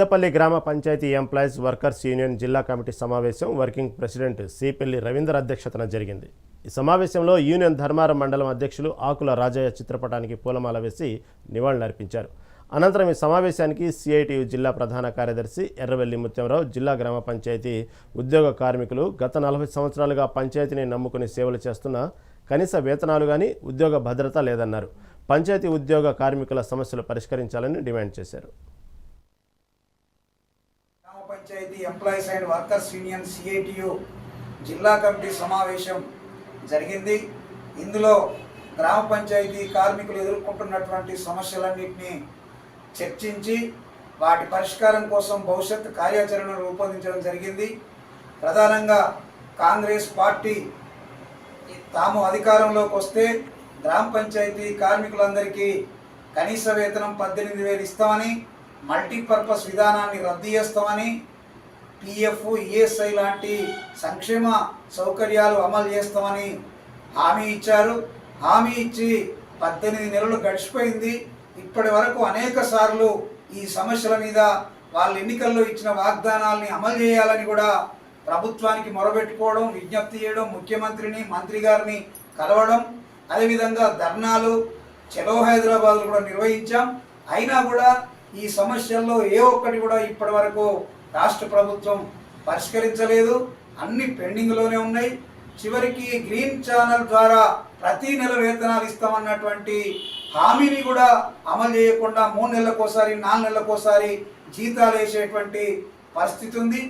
పెద్దపల్లి గ్రామ panchayat employees workers union జిల్లా committee సమావేశం వర్కింగ్ ప్రెసిడెంట్ సిపెల్లి రవీందర్ అధ్యక్షతన జరిగింది. ఈ సమావేశంలో యూనియన్ ధర్మారం మండలం అధ్యక్షులు ఆకుల రాజయ్య చిత్రపటానికి పూలమాల వేసి నివాళులర్పించారు. అనంతరం ఈ సమావేశానికి సిఐటియు జిల్లా ప్రధాన కార్యదర్శి ఎర్రవెల్లి ముత్యంరావు, జిల్లా గ్రామ పంచాయతీ ఉద్యోగ కార్మికులు గత 40 సంవత్సరాలుగా పంచాయతీని నమ్ముకుని సేవలు చేస్తున్న కనీస వేతనాలు కానీ ఉద్యోగ భద్రత లేదన్నారు. పంచాయతీ ఉద్యోగ కార్మికుల సమస్యలు పరిష్కరించాలని డిమాండ్ చేశారు. Panchayati employees and workers union CITU జిల్లా కమిటీ సమావేశం జరిగింది. ఇందులో గ్రామ పంచాయతీ కార్మికులు ఎదుర్కొంటున్నటువంటి సమస్యలన్నింటినీ చర్చించి వాటి పరిష్కారం కోసం భవిష్యత్ కార్యాచరణను రూపొందించడం జరిగింది. ప్రధానంగా కాంగ్రెస్ పార్టీ తాము అధికారంలోకి వస్తే గ్రామ పంచాయతీ కార్మికులందరికీ కనీస వేతనం 18,000 ఇస్తామని, మల్టీపర్పస్ విధానాన్ని రద్దు చేస్తామని, పిఎఫ్, ఈఎస్ఐ లాంటి సంక్షేమ సౌకర్యాలు అమలు చేస్తామని హామీ ఇచ్చారు. హామీ ఇచ్చి 18 నెలలు గడిచిపోయింది. ఇప్పటి వరకు అనేక సార్లు ఈ సమస్యల మీద వాళ్ళ ఎన్నికల్లో ఇచ్చిన వాగ్దానాలని అమలు చేయాలని కూడా ప్రభుత్వానికి మొరబెట్టుకోవడం, విజ్ఞప్తి చేయడం, ముఖ్యమంత్రిని, మంత్రి గారిని కలవడం, అదేవిధంగా ధర్నాలు, చలో హైదరాబాద్ కూడా నిర్వహించాం. అయినా కూడా ఈ సమస్యల్లో ఏ ఒక్కటి కూడా ఇప్పటి వరకు రాష్ట్ర ప్రభుత్వం పరిష్కరించలేదు. అన్ని పెండింగ్లోనే ఉన్నాయి. చివరికి గ్రీన్ ఛానల్ ద్వారా ప్రతి నెల వేతనాలు ఇస్తామన్నటువంటి హామీని కూడా అమలు చేయకుండా 3 నెలలకోసారి, 4 నెలలకోసారి జీతాలు వేసేటువంటి పరిస్థితి ఉంది.